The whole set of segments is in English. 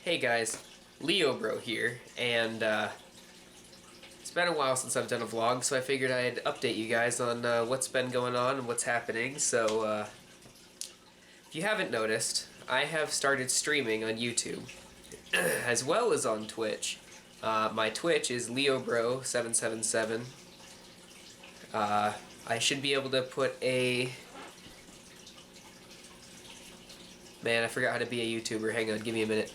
Hey guys, Leo Bro here, and it's been a while since I've done a vlog, so I figured I'd update you guys on what's been going on and what's happening. So, if you haven't noticed, I have started streaming on YouTube, as well as on Twitch. My Twitch is LeoBro777. I should be able to put a... Man, I forgot how to be a YouTuber. Hang on, give me a minute.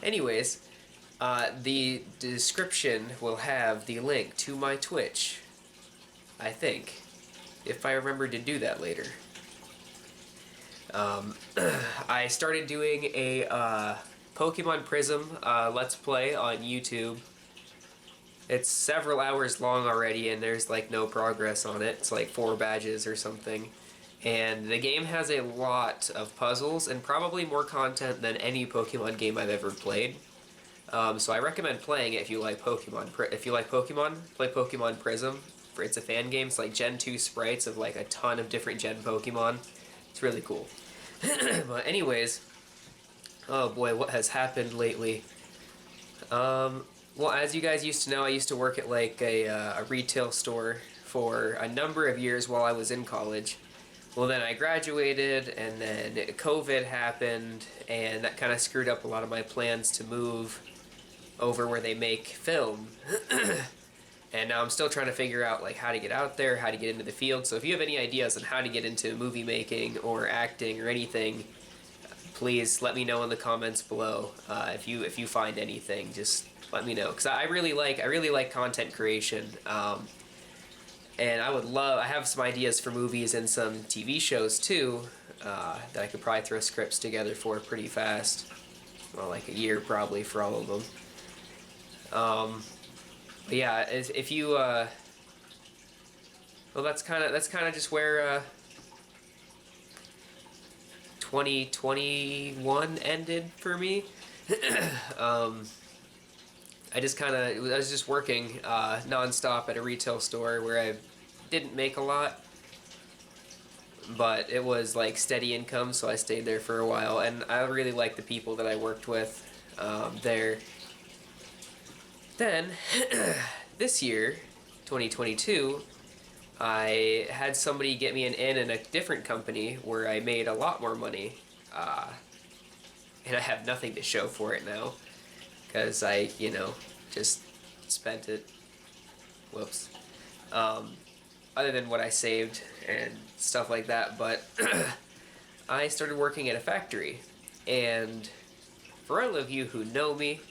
Anyways, the description will have the link to my Twitch, I think, if I remember to do that later. I started doing a Pokemon Prism Let's Play on YouTube. It's several hours long already, and there's like no progress on it. It's like 4 badges or something. And the game has a lot of puzzles and probably more content than any Pokemon game I've ever played. So I recommend playing it if you like Pokemon. If you like Pokemon, play Pokemon Prism. It's a fan game. It's like Gen 2 sprites of like a ton of different Gen Pokemon. It's really cool. But anyways, oh boy, what has happened lately? Well, as you guys used to know, I used to work at like a retail store for a number of years while I was in college. Well, then I graduated, and then COVID happened, and that kind of screwed up a lot of my plans to move over where they make film. And now I'm still trying to figure out like how to get out there, how to get into the field. So if you have any ideas on how to get into movie making or acting or anything, please let me know in the comments below. If you find anything, just let me know, because I really like content creation. And I have some ideas for movies and some TV shows too, that I could probably throw scripts together for pretty fast. Well, like a year probably for all of them. But yeah, if you, well, that's kind of just where 2021 ended for me. I was just working non-stop at a retail store where I didn't make a lot, but it was like steady income, so I stayed there for a while, and I really liked the people that I worked with there. Then, this year, 2022, I had somebody get me an in a different company where I made a lot more money, and I have nothing to show for it now. Because I, just spent it. Whoops. Other than what I saved and stuff like that, but I started working at a factory. And for all of you who know me,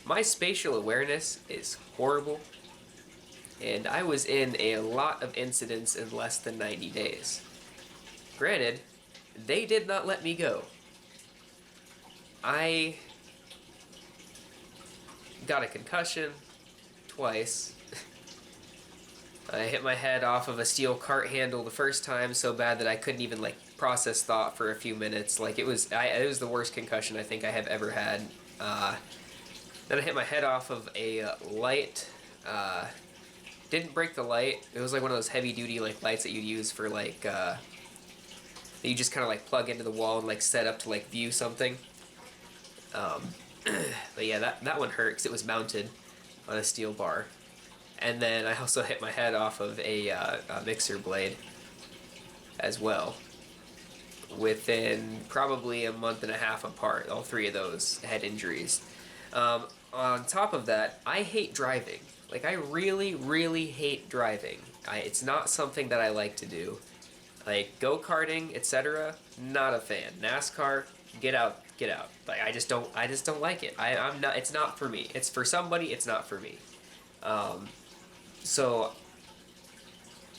my spatial awareness is horrible. And I was in a lot of incidents in less than 90 days. Granted, they did not let me go. I got a concussion twice. I hit my head off of a steel cart handle the first time so bad that I couldn't even like process thought for a few minutes. Like it was the worst concussion I think I have ever had. Then I hit my head off of a light. Didn't break the light. It was like one of those heavy duty like lights that you use for like that you just kind of like plug into the wall and like set up to like view something. But yeah, that one hurt because it was mounted on a steel bar. And then I also hit my head off of a mixer blade as well. Within probably a month and a half apart, all 3 of those had injuries. On top of that, I hate driving. Like, I really, really hate driving. It's not something that I like to do. Like, go-karting, etc., not a fan. NASCAR, get out. Like, I just don't like it. It's not for me. It's for somebody, it's not for me. So,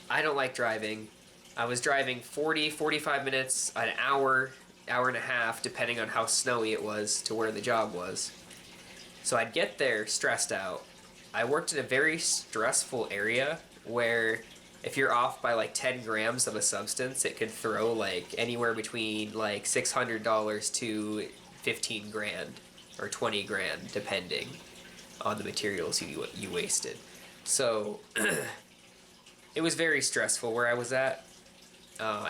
I don't like driving. I was driving 45 minutes, an hour and a half, depending on how snowy it was to where the job was. So I'd get there stressed out. I worked in a very stressful area where if you're off by like 10 grams of a substance, it could throw like anywhere between like $600 to 15 grand or 20 grand, depending on the materials you wasted. So it was very stressful where I was at.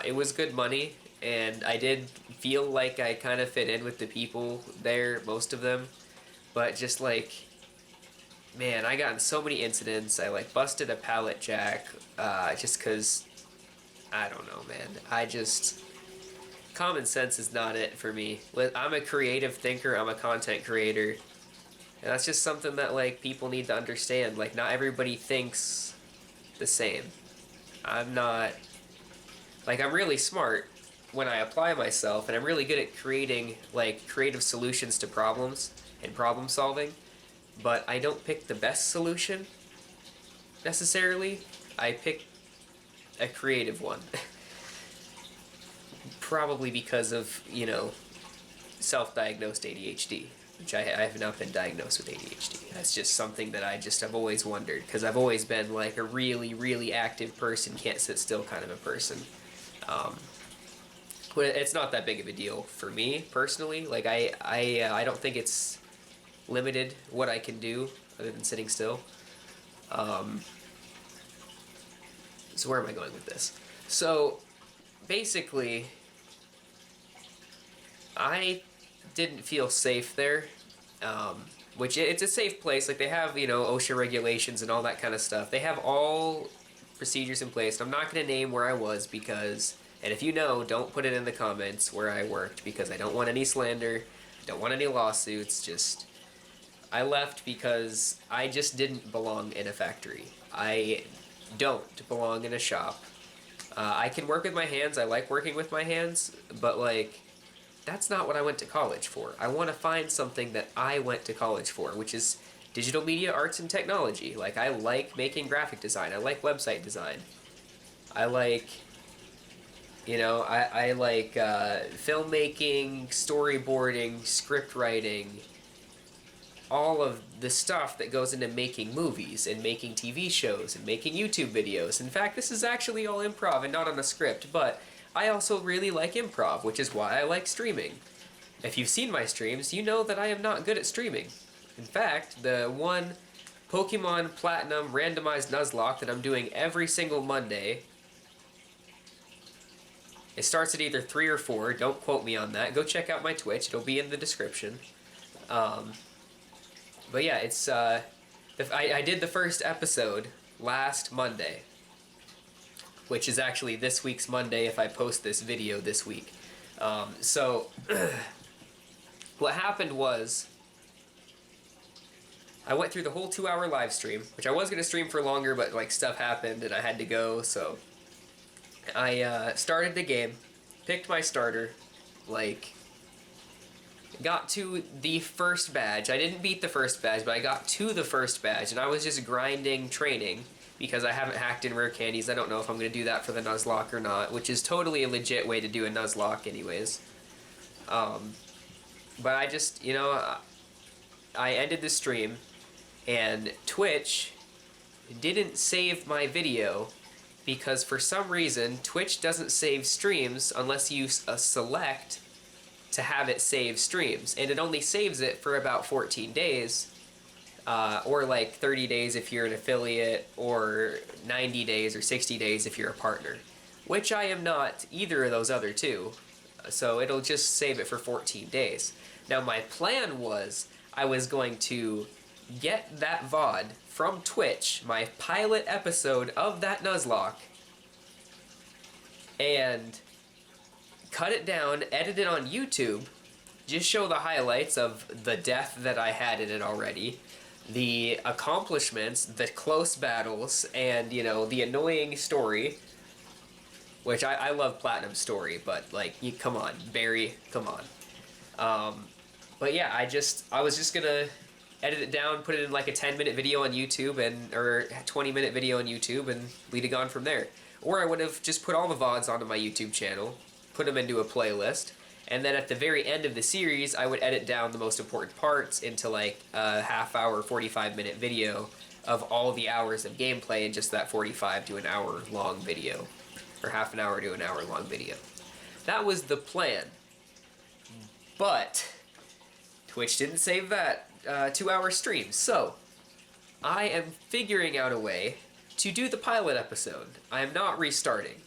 It was good money, and I did feel like I kind of fit in with the people there, most of them. But just like, man, I got in so many incidents. I like busted a pallet jack, just because, I don't know, man. Common sense is not it for me. I'm a creative thinker, I'm a content creator. And that's just something that like people need to understand. Like, not everybody thinks the same. I'm not, like, I'm really smart when I apply myself, and I'm really good at creating like creative solutions to problems and problem solving, but I don't pick the best solution necessarily. I pick a creative one. Probably because of, you know, self-diagnosed ADHD, which I have not been diagnosed with ADHD. That's just something that I've always wondered, because I've always been like a really, really active person, can't sit still kind of a person. But it's not that big of a deal for me personally. Like, I don't think it's limited what I can do other than sitting still. So where am I going with this? So basically, I didn't feel safe there, which it's a safe place. Like, they have, you know, OSHA regulations and all that kind of stuff. They have all procedures in place. I'm not going to name where I was because, and if you know, don't put it in the comments where I worked, because I don't want any slander, don't want any lawsuits. Just, I left because I just didn't belong in a factory. I don't belong in a shop. I can work with my hands. I like working with my hands, but like, that's not what I went to college for. I want to find something that I went to college for, which is digital media arts and technology. Like, I like making graphic design. I like website design. I like, you know, I like filmmaking, storyboarding, script writing, all of the stuff that goes into making movies and making TV shows and making YouTube videos. In fact, this is actually all improv and not on a script, but I also really like improv, which is why I like streaming. If you've seen my streams, you know that I am not good at streaming. In fact, the one Pokemon Platinum randomized Nuzlocke that I'm doing every single Monday, it starts at either 3 or 4, don't quote me on that. Go check out my Twitch, it'll be in the description. But yeah, it's, I did the first episode last Monday, which is actually this week's Monday if I post this video this week. So, what happened was, I went through the whole 2-hour live stream, which I was going to stream for longer, but like stuff happened and I had to go, so I started the game, picked my starter, like, got to the first badge. I didn't beat the first badge, but I got to the first badge, and I was just grinding training, because I haven't hacked in rare candies. I don't know if I'm going to do that for the Nuzlocke or not, which is totally a legit way to do a Nuzlocke anyways. But I just, you know, I ended the stream, and Twitch didn't save my video, because for some reason, Twitch doesn't save streams unless you select to have it save streams, and it only saves it for about 14 days, or like 30 days if you're an affiliate, or 90 days or 60 days if you're a partner, which I am not either of those other two, so it'll just save it for 14 days. Now, my plan was I was going to get that VOD from Twitch, my pilot episode of that Nuzlocke, and cut it down, edit it on YouTube, just show the highlights of the death that I had in it already, the accomplishments, the close battles, and, you know, the annoying story, which I love Platinum's story, but, like, come on, Barry, come on. But yeah, I was just gonna edit it down, put it in like a 10-minute video on YouTube, or a 20-minute video on YouTube, and we'd have gone from there. Or I would have just put all the VODs onto my YouTube channel, put them into a playlist, and then at the very end of the series, I would edit down the most important parts into like a half-hour, 45-minute video of all the hours of gameplay in just that 45 to an hour long video, or half an hour to an hour long video. That was the plan. But Twitch didn't save that 2-hour stream, so I am figuring out a way to do the pilot episode. I am not restarting.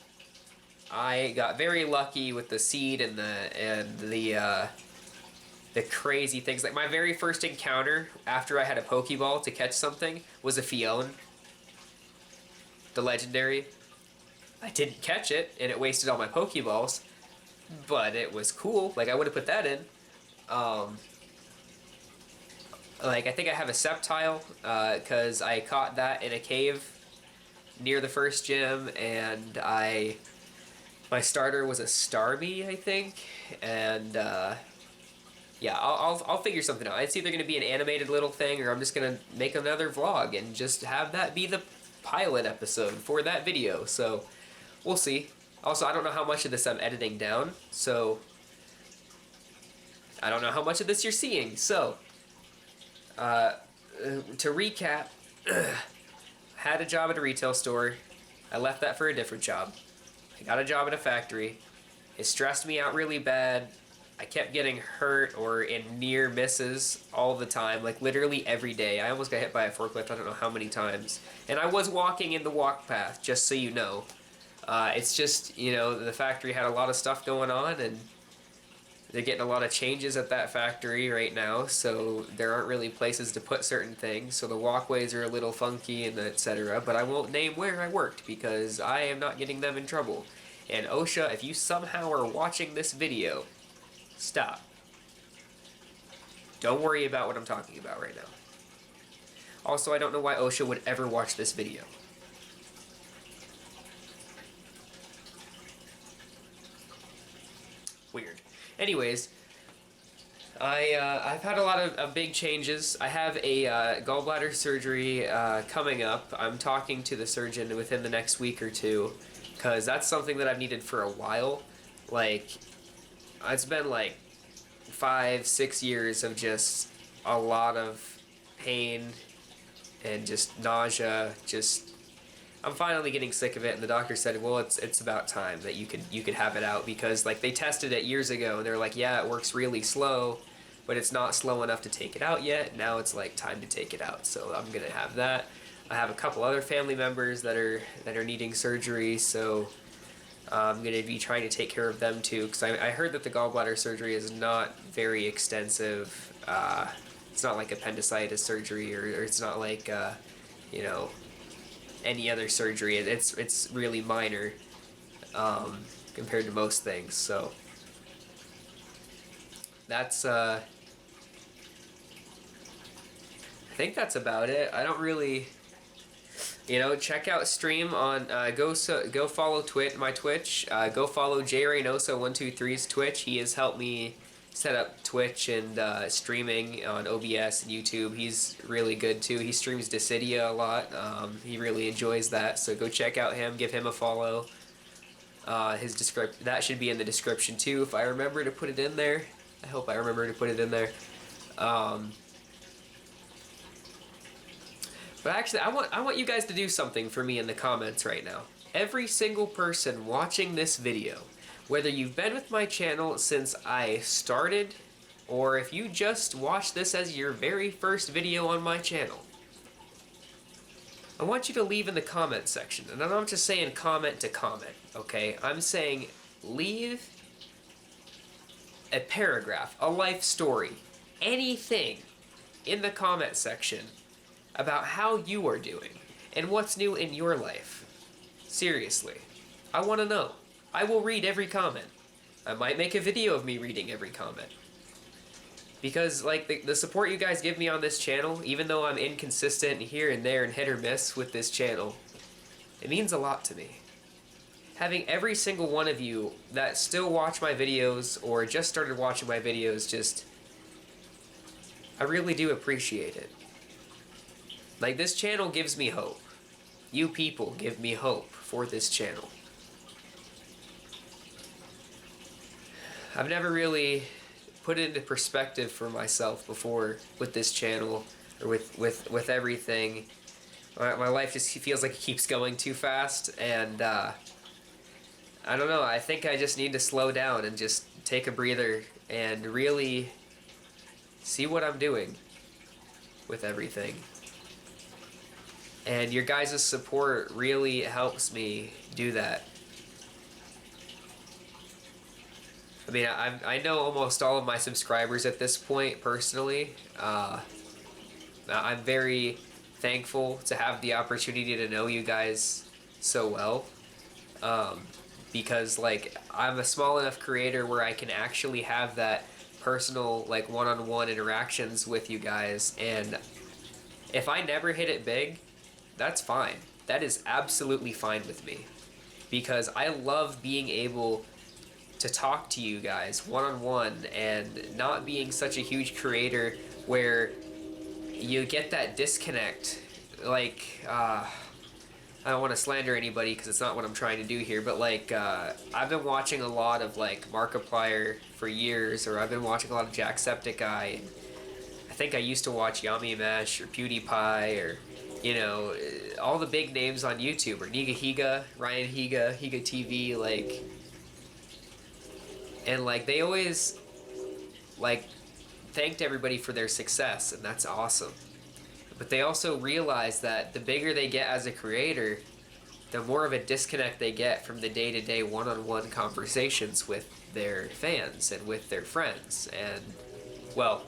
I got very lucky with the seed and the crazy things. Like my very first encounter after I had a Pokeball to catch something was a Fione, the legendary. I didn't catch it, and it wasted all my Pokeballs, but it was cool. Like, I would have put that in. Like, I think I have a Sceptile, because I caught that in a cave near the first gym, and my starter was a Starmie, I think, and, yeah, I'll figure something out. It's either going to be an animated little thing, or I'm just going to make another vlog and just have that be the pilot episode for that video, so we'll see. Also, I don't know how much of this I'm editing down, so I don't know how much of this you're seeing, so to recap, had a job at a retail store. I left that for a different job. I got a job at a factory. It stressed me out really bad. I kept getting hurt or in near misses all the time, like literally every day. I almost got hit by a forklift, I don't know how many times. And I was walking in the walk path, just so you know. It's just, you know, the factory had a lot of stuff going on, and they're getting a lot of changes at that factory right now, so there aren't really places to put certain things, so the walkways are a little funky and etc. But I won't name where I worked because I am not getting them in trouble. And OSHA, if you somehow are watching this video, stop. Don't worry about what I'm talking about right now. Also, I don't know why OSHA would ever watch this video. Weird. Anyways, I've had a lot of big changes. I have a gallbladder surgery coming up. I'm talking to the surgeon within the next week or two, because that's something that I've needed for a while. Like, it's been like 5-6 years of just a lot of pain and just nausea. Just, I'm finally getting sick of it, and the doctor said, well, it's about time that you could have it out, because like they tested it years ago and they're like, yeah, it works really slow, but it's not slow enough to take it out yet. Now it's like time to take it out, so I'm gonna have that. I have a couple other family members that are needing surgery, so I'm gonna be trying to take care of them too, because I heard that the gallbladder surgery is not very extensive. It's not like appendicitis surgery, or it's not like you know, any other surgery. It's really minor compared to most things. So that's I think that's about it. I don't really, you know, check out stream on go follow my Twitch. Go follow JRaynoso123's Twitch. He has helped me set up Twitch and streaming on OBS and YouTube. He's really good too. He streams Dissidia a lot. He really enjoys that, so go check out him. Give him a follow. That should be in the description too, if I remember to put it in there. I hope I remember to put it in there. But actually, I want you guys to do something for me in the comments right now. Every single person watching this video, whether you've been with my channel since I started, or if you just watched this as your very first video on my channel, I want you to leave in the comment section. And I'm not just saying comment to comment, okay? I'm saying leave a paragraph, a life story, anything in the comment section about how you are doing and what's new in your life. Seriously. I want to know. I will read every comment. I might make a video of me reading every comment. Because, like, the support you guys give me on this channel, even though I'm inconsistent here and there and hit or miss with this channel, it means a lot to me. Having every single one of you that still watch my videos or just started watching my videos, just, I really do appreciate it. Like, this channel gives me hope. You people give me hope for this channel. I've never really put it into perspective for myself before with this channel, or with everything. My life just feels like it keeps going too fast, and I don't know, I think I just need to slow down and just take a breather and really see what I'm doing with everything. And your guys' support really helps me do that. I mean, I know almost all of my subscribers at this point personally. I'm very thankful to have the opportunity to know you guys so well. Um, because like I'm a small enough creator where I can actually have that personal like one-on-one interactions with you guys, and if I never hit it big, that's fine. That is absolutely fine with me because I love being able to talk to you guys one-on-one and not being such a huge creator where you get that disconnect. Like, I don't want to slander anybody because it's not what I'm trying to do here, but like, I've been watching a lot of like Markiplier for years, or I've been watching a lot of Jacksepticeye. I think I used to watch Yami Mesh or PewDiePie or, you know, all the big names on YouTube, or Niga Higa, Ryan Higa, Higa TV, like, and like they always like thanked everybody for their success, and that's awesome. But they also realize that the bigger they get as a creator, the more of a disconnect they get from the day-to-day one-on-one conversations with their fans and with their friends, and, well,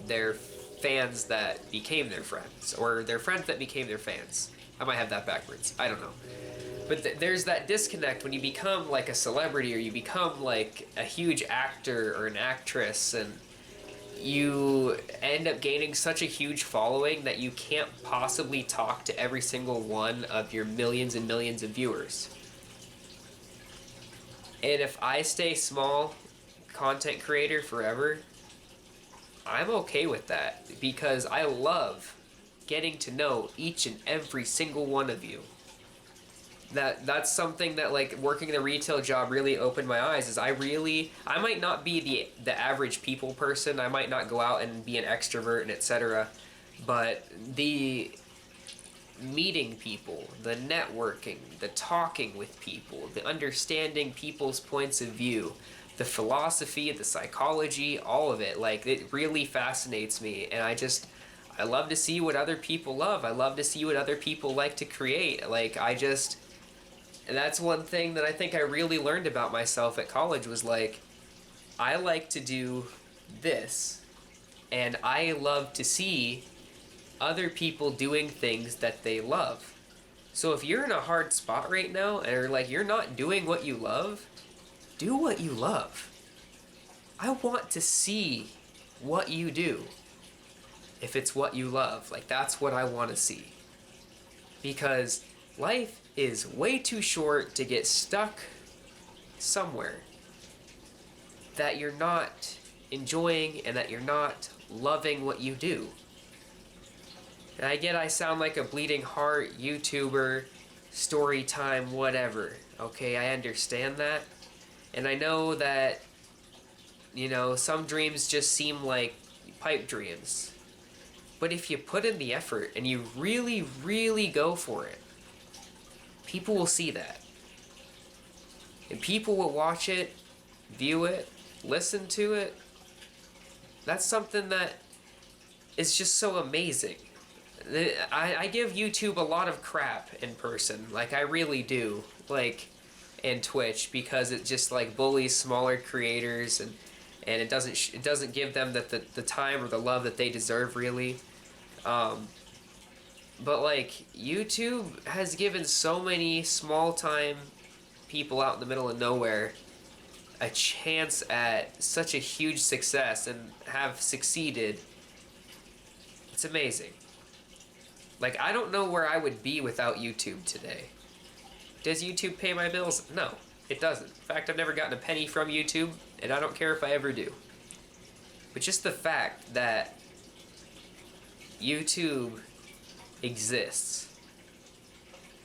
their fans that became their friends, or their friends that became their fans. I might have that backwards. I don't know. But there's that disconnect when you become like a celebrity, or you become like a huge actor or an actress, and you end up gaining such a huge following that you can't possibly talk to every single one of your millions and millions of viewers. And if I stay small content creator forever, I'm okay with that because I love getting to know each and every single one of you. That's something that like working the retail job really opened my eyes. Is I might not be the average people person. I might not go out and be an extrovert and etc. But the meeting people, the networking, the talking with people, the understanding people's points of view, the philosophy, the psychology, all of it, like it really fascinates me, and I love to see what other people love. I love to see what other people like to create. Like and that's one thing that I think I really learned about myself at college was like, I like to do this, and I love to see other people doing things that they love. So if you're in a hard spot right now, or like you're not doing what you love, do what you love. I want to see what you do. If it's what you love, like that's what I want to see. Because life is way too short to get stuck somewhere that you're not enjoying and that you're not loving what you do. And I get I sound like a bleeding heart YouTuber, story time, whatever. Okay, I understand that. And I know that, you know, some dreams just seem like pipe dreams. But if you put in the effort and you really, really go for it, people will see that. And people will watch it, view it, listen to it. That's something that is just so amazing. I give YouTube a lot of crap in person, like I really do, like, and Twitch, because it just like bullies smaller creators, and it doesn't give them the time or the love that they deserve, really. But like YouTube has given so many small time people out in the middle of nowhere a chance at such a huge success and have succeeded. It's amazing. Like, I don't know where I would be without YouTube today. Does YouTube pay my bills? No, it doesn't. In fact, I've never gotten a penny from YouTube, and I don't care if I ever do. But just the fact that YouTube exists.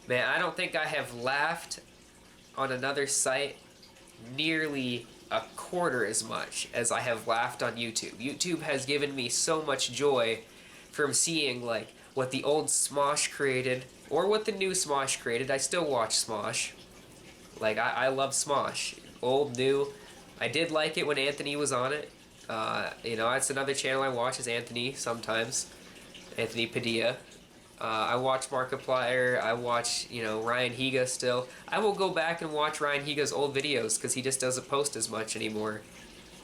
Man, I don't think I have laughed on another site nearly a quarter as much as I have laughed on YouTube. YouTube has given me so much joy from seeing like what the old Smosh created or what the new Smosh created. I still watch Smosh. Like, I love Smosh. Old, new. I did like it when Anthony was on it. You know, that's another channel I watch is Anthony sometimes. Anthony Padilla. I watch Markiplier. I watch, Ryan Higa still. I will go back and watch Ryan Higa's old videos because he just doesn't post as much anymore.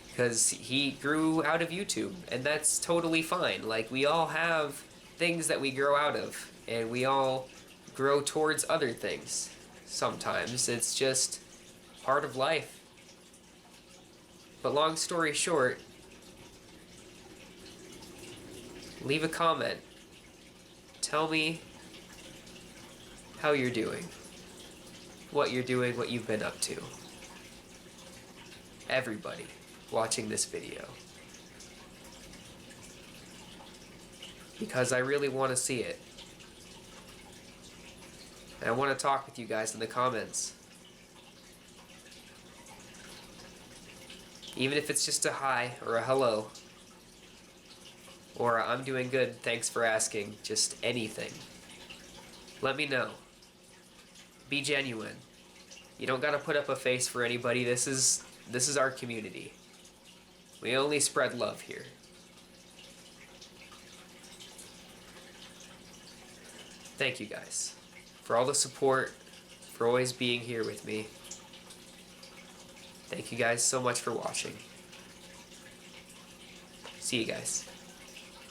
Because he grew out of YouTube, and that's totally fine. Like, we all have things that we grow out of, and we all grow towards other things. Sometimes it's just part of life. But long story short, leave a comment. Tell me how you're doing, what you've been up to. Everybody watching this video. Because I really want to see it. And I want to talk with you guys in the comments. Even if it's just a hi or a hello. Or I'm doing good, thanks for asking. Just anything. Let me know. Be genuine. You don't gotta put up a face for anybody. This is our community. We only spread love here. Thank you guys for all the support, for always being here with me. Thank you guys so much for watching. See you guys.